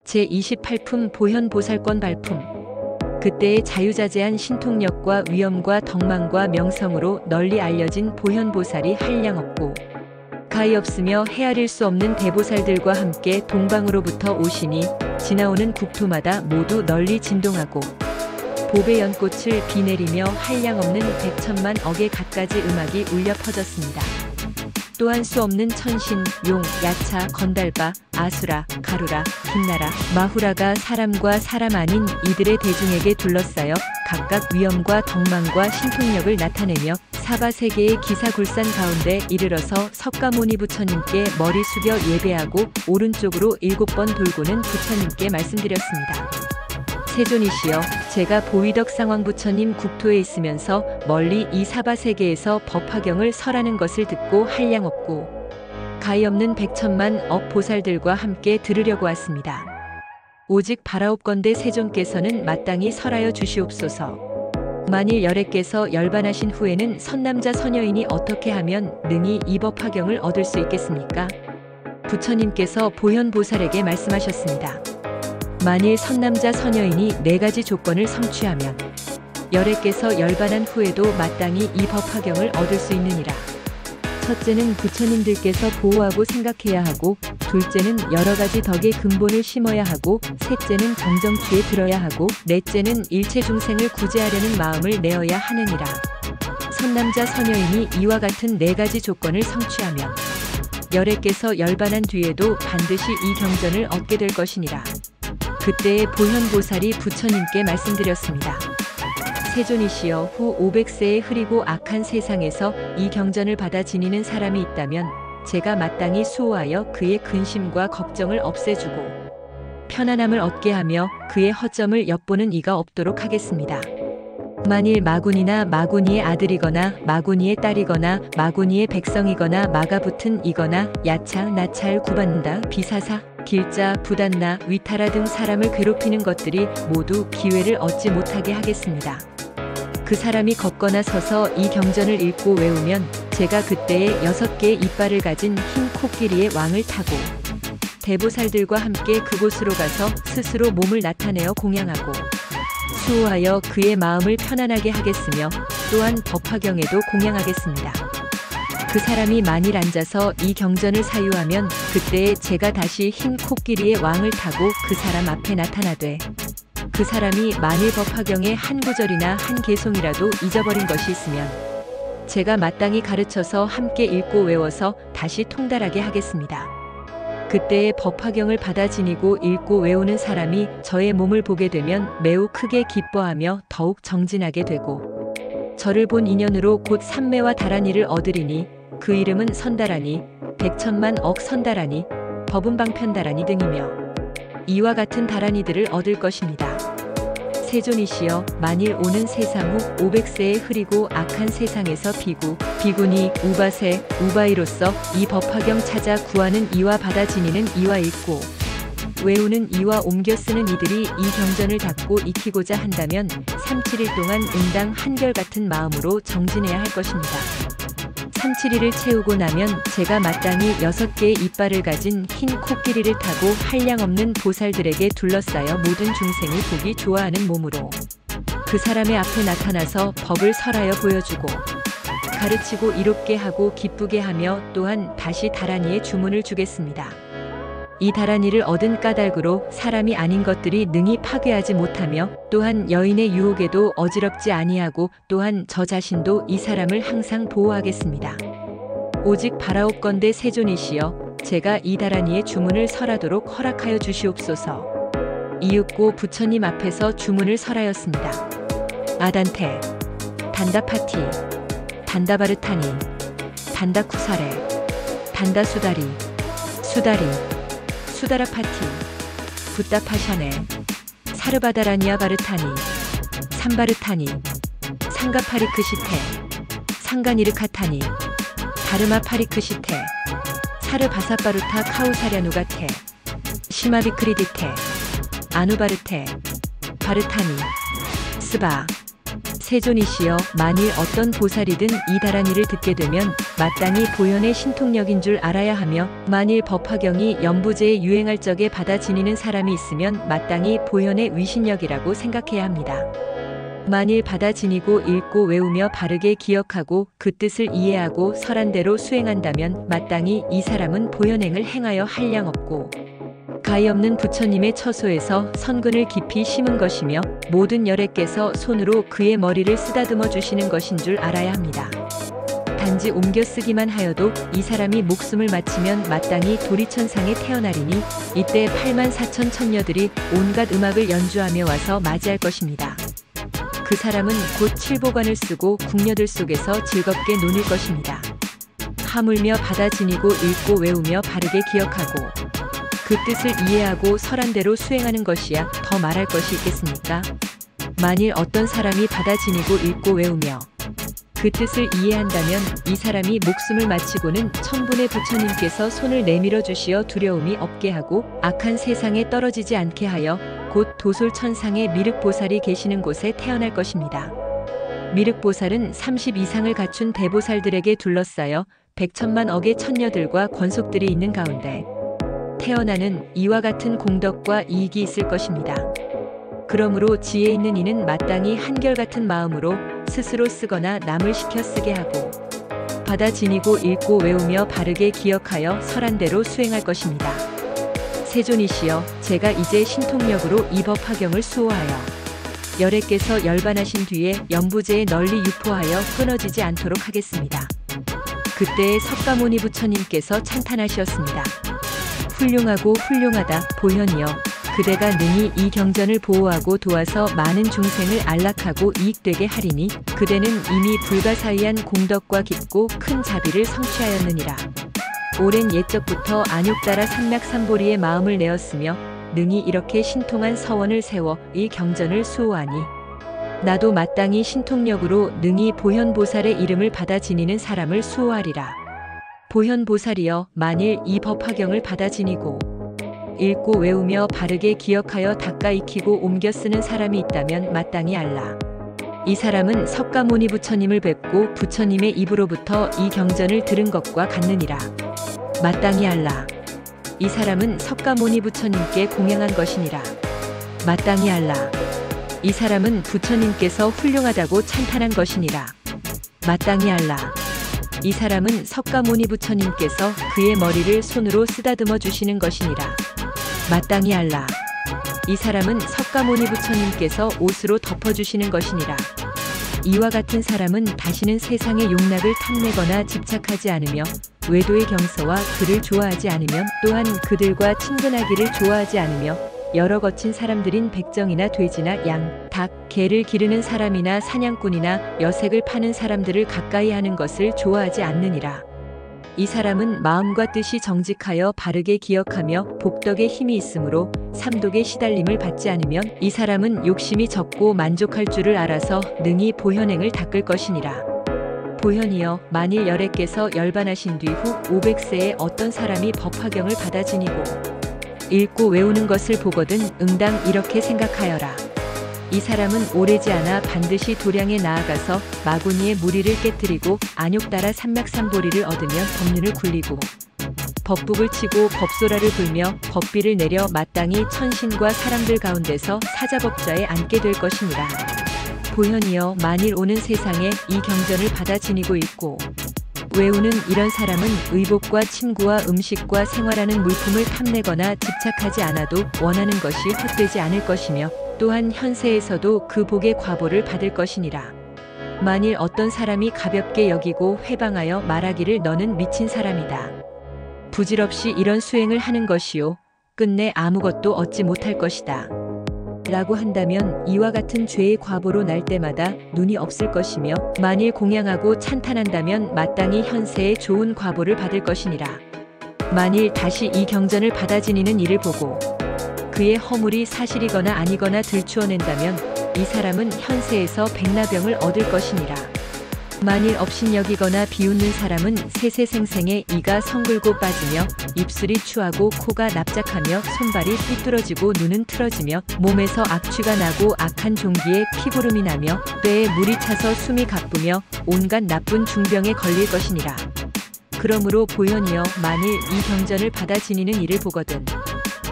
제28품 보현보살권 발품. 그때의 자유자재한 신통력과 위엄과 덕망과 명성으로 널리 알려진 보현보살이 한량없고 가히 없으며 헤아릴 수 없는 대보살들과 함께 동방으로부터 오시니 지나오는 국토마다 모두 널리 진동하고 보배 연꽃을 비내리며 한량없는 백천만 억의 갖가지 음악이 울려 퍼졌습니다. 또한 수 없는 천신, 용, 야차, 건달바, 아수라, 가루라, 김나라, 마후라가 사람과 사람 아닌 이들의 대중에게 둘러싸여 각각 위엄과 덕망과 신통력을 나타내며 사바세계의 기사굴산 가운데 이르러서 석가모니 부처님께 머리 숙여 예배하고 오른쪽으로 7번 돌고는 부처님께 말씀드렸습니다. 세존이시여, 제가 보위덕상왕 부처님 국토에 있으면서 멀리 이 사바세계에서 법화경을 설하는 것을 듣고 한량없고 가히 없는 백천만 억 보살들과 함께 들으려고 왔습니다. 오직 바라옵건대 세존께서는 마땅히 설하여 주시옵소서. 만일 열애께서 열반하신 후에는 선남자 선여인이 어떻게 하면 능히 이 법화경을 얻을 수 있겠습니까? 부처님께서 보현보살에게 말씀하셨습니다. 만일 선남자 선여인이 4가지 조건을 성취하면 열애께서 열반한 후에도 마땅히 이 법화경을 얻을 수 있느니라. 첫째는 부처님들께서 보호하고 생각해야 하고, 둘째는 여러가지 덕의 근본을 심어야 하고, 셋째는 정정취에 들어야 하고, 넷째는 일체 중생을 구제하려는 마음을 내어야 하느니라. 선남자 선여인이 이와 같은 4가지 조건을 성취하면 열애께서 열반한 뒤에도 반드시 이 경전을 얻게 될 것이니라. 그때의 보현보살이 부처님께 말씀드렸습니다. 세존이시여, 후 500세의 흐리고 악한 세상에서 이 경전을 받아 지니는 사람이 있다면 제가 마땅히 수호하여 그의 근심과 걱정을 없애주고 편안함을 얻게 하며 그의 허점을 엿보는 이가 없도록 하겠습니다. 만일 마군이나 마군이의 아들이거나 마군이의 딸이거나 마군이의 백성이거나 마가 붙은 이거나 야차, 나찰, 구받는다, 비사사, 길자, 부단나, 위타라 등 사람을 괴롭히는 것들이 모두 기회를 얻지 못하게 하겠습니다. 그 사람이 걷거나 서서 이 경전을 읽고 외우면 제가 그때에 6개의 이빨을 가진 흰 코끼리의 왕을 타고 대보살들과 함께 그곳으로 가서 스스로 몸을 나타내어 공양하고 수호하여 그의 마음을 편안하게 하겠으며 또한 법화경에도 공양하겠습니다. 그 사람이 만일 앉아서 이 경전을 사유하면 그때에 제가 다시 흰 코끼리의 왕을 타고 그 사람 앞에 나타나되 그 사람이 만일 법화경의 한 구절이나 한 개송이라도 잊어버린 것이 있으면 제가 마땅히 가르쳐서 함께 읽고 외워서 다시 통달하게 하겠습니다. 그때에 법화경을 받아 지니고 읽고 외우는 사람이 저의 몸을 보게 되면 매우 크게 기뻐하며 더욱 정진하게 되고 저를 본 인연으로 곧 삼매와 다라니를 얻으리니 그 이름은 선다라니, 백천만 억 선다라니, 법은방편다라니 등이며 이와 같은 다라니들을 얻을 것입니다. 세존이시여, 만일 오는 세상 후 500세의 흐리고 악한 세상에서 비구니, 우바세, 우바이로서 이 법화경 찾아 구하는 이와 받아 지니는 이와 읽고 외우는 이와 옮겨 쓰는 이들이 이 경전을 닫고 익히고자 한다면 3-7일 동안 응당 한결같은 마음으로 정진해야 할 것입니다. 3-7일을 채우고 나면 제가 마땅히 6개의 이빨을 가진 흰 코끼리를 타고 한량없는 보살들에게 둘러싸여 모든 중생이 보기 좋아하는 몸으로 그 사람의 앞에 나타나서 법을 설하여 보여주고 가르치고 이롭게 하고 기쁘게 하며 또한 다시 다라니의 주문을 주겠습니다. 이 다라니를 얻은 까닭으로 사람이 아닌 것들이 능히 파괴하지 못하며 또한 여인의 유혹에도 어지럽지 아니하고 또한 저 자신도 이 사람을 항상 보호하겠습니다. 오직 바라옵건대 세존이시여, 제가 이 다라니의 주문을 설하도록 허락하여 주시옵소서. 이윽고 부처님 앞에서 주문을 설하였습니다. 아단테, 단다파티, 단다바르타니, 단다쿠사레, 단다수다리, 수다리, 수다라파티, 붓다파샤네, 사르바다라니아 바르타니, 삼바르타니, 상가파리크시테, 상가니르카타니, 다르마파리크시테, 사르바사바루타 카우사랴누가테, 시마비크리디테, 아누바르테, 바르타니, 스바, 세존이시여, 만일 어떤 보살이든 이 다란이를 듣게 되면 마땅히 보현의 신통력인 줄 알아야 하며, 만일 법화경이 연부제에 유행할 적에 받아 지니는 사람이 있으면 마땅히 보현의 위신력이라고 생각해야 합니다. 만일 받아 지니고 읽고 외우며 바르게 기억하고 그 뜻을 이해하고 설한 대로 수행한다면 마땅히 이 사람은 보현행을 행하여 한량 없고 가히 없는 부처님의 처소에서 선근을 깊이 심은 것이며, 모든 열애께서 손으로 그의 머리를 쓰다듬어 주시는 것인 줄 알아야 합니다. 단지 옮겨 쓰기만 하여도 이 사람이 목숨을 마치면 마땅히 도리천상에 태어나리니, 이때 8만 4천 천녀들이 온갖 음악을 연주하며 와서 맞이할 것입니다. 그 사람은 곧 칠보관을 쓰고 궁녀들 속에서 즐겁게 노는 것입니다. 하물며 받아 지니고 읽고 외우며 바르게 기억하고 그 뜻을 이해하고 설한 대로 수행하는 것이야 더 말할 것이 있겠습니까? 만일 어떤 사람이 받아 지니고 읽고 외우며 그 뜻을 이해한다면 이 사람이 목숨을 마치고는 천분의 부처님께서 손을 내밀어 주시어 두려움이 없게 하고 악한 세상에 떨어지지 않게 하여 곧 도솔천상의 미륵보살이 계시는 곳에 태어날 것입니다. 미륵보살은 30 이상을 갖춘 대보살들에게 둘러싸여 백천만 억의 천녀들과 권속들이 있는 가운데 태어나는 이와 같은 공덕과 이익이 있을 것입니다. 그러므로 지혜 있는 이는 마땅히 한결같은 마음으로 스스로 쓰거나 남을 시켜 쓰게 하고 받아 지니고 읽고 외우며 바르게 기억하여 설한 대로 수행할 것입니다. 세존이시여, 제가 이제 신통력으로 이 법화경을 수호하여 열애께서 열반하신 뒤에 연부제에 널리 유포하여 끊어지지 않도록 하겠습니다. 그때에 석가모니 부처님께서 찬탄하셨습니다. 훌륭하고 훌륭하다 보현이여, 그대가 능히 이 경전을 보호하고 도와서 많은 중생을 안락하고 이익되게 하리니 그대는 이미 불가사의한 공덕과 깊고 큰 자비를 성취하였느니라. 오랜 옛적부터 안욕따라 삼맥삼보리의 마음을 내었으며 능히 이렇게 신통한 서원을 세워 이 경전을 수호하니 나도 마땅히 신통력으로 능히 보현보살의 이름을 받아 지니는 사람을 수호하리라. 보현보살이여, 만일 이 법화경을 받아 지니고 읽고 외우며 바르게 기억하여 닦아 익히고 옮겨 쓰는 사람이 있다면 마땅히 알라. 이 사람은 석가모니 부처님을 뵙고 부처님의 입으로부터 이 경전을 들은 것과 같느니라. 마땅히 알라. 이 사람은 석가모니 부처님께 공양한 것이니라. 마땅히 알라. 이 사람은 부처님께서 훌륭하다고 찬탄한 것이니라. 마땅히 알라. 이 사람은 석가모니 부처님께서 그의 머리를 손으로 쓰다듬어 주시는 것이니라. 마땅히 알라. 이 사람은 석가모니 부처님께서 옷으로 덮어주시는 것이니라. 이와 같은 사람은 다시는 세상의 욕락을 탐내거나 집착하지 않으며 외도의 경서와 그를 좋아하지 않으면 또한 그들과 친근하기를 좋아하지 않으며 여러 거친 사람들인 백정이나 돼지나 양, 닭, 개를 기르는 사람이나 사냥꾼이나 여색을 파는 사람들을 가까이 하는 것을 좋아하지 않느니라. 이 사람은 마음과 뜻이 정직하여 바르게 기억하며 복덕의 힘이 있으므로 삼독의 시달림을 받지 않으면 이 사람은 욕심이 적고 만족할 줄을 알아서 능히 보현행을 닦을 것이니라. 보현이여, 만일 열애께서 열반하신 뒤 후 500세에 어떤 사람이 법화경을 받아 지니고 읽고 외우는 것을 보거든 응당 이렇게 생각하여라. 이 사람은 오래지 않아 반드시 도량에 나아가서 마구니의 무리를 깨뜨리고 안욕따라 삼맥삼보리를 얻으며 법륜을 굴리고 법북을 치고 법소라를 불며 법비를 내려 마땅히 천신과 사람들 가운데서 사자법좌에 앉게 될 것이니라. 보현이여, 만일 오는 세상에 이 경전을 받아 지니고 읽고 외우는 이런 사람은 의복과 침구와 음식과 생활하는 물품을 탐내거나 집착하지 않아도 원하는 것이 헛되지 않을 것이며 또한 현세에서도 그 복의 과보를 받을 것이니라. 만일 어떤 사람이 가볍게 여기고 회방하여 말하기를 너는 미친 사람이다. 부질없이 이런 수행을 하는 것이요 끝내 아무것도 얻지 못할 것이다. 라고 한다면 이와 같은 죄의 과보로 날 때마다 눈이 없을 것이며 만일 공양하고 찬탄한다면 마땅히 현세에 좋은 과보를 받을 것이니라. 만일 다시 이 경전을 받아 지니는 이를 보고 그의 허물이 사실이거나 아니거나 들추어낸다면 이 사람은 현세에서 백나병을 얻을 것이니라. 만일 업신여기거나 비웃는 사람은 세세생생에 이가 성글고 빠지며 입술이 추하고 코가 납작하며 손발이 삐뚤어지고 눈은 틀어지며 몸에서 악취가 나고 악한 종기에 피부름이 나며 뼈에 물이 차서 숨이 가쁘며 온갖 나쁜 중병에 걸릴 것이니라. 그러므로 보현이여, 만일 이 경전을 받아 지니는 이를 보거든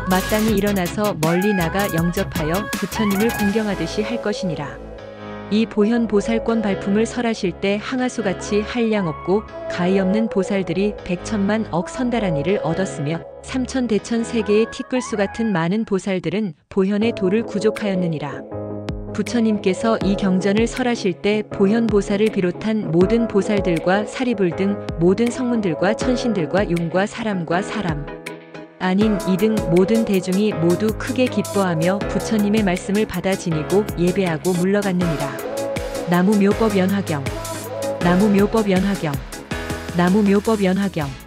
마땅히 일어나서 멀리 나가 영접하여 부처님을 공경하듯이 할 것이니라. 이 보현 보살권 발품을 설하실 때 항아수같이 한량 없고 가히 없는 보살들이 백천만 억 선달한 일을 얻었으며 삼천대천 세계의 티끌수 같은 많은 보살들은 보현의 도를 구족하였느니라. 부처님께서 이 경전을 설하실 때 보현 보살을 비롯한 모든 보살들과 사리불 등 모든 성문들과 천신들과 용과 사람과 사람 아닌 이 등 모든 대중이 모두 크게 기뻐하며 부처님의 말씀을 받아 지니고 예배하고 물러갔느니라. 나무묘법 연화경. 나무묘법 연화경. 나무묘법 연화경.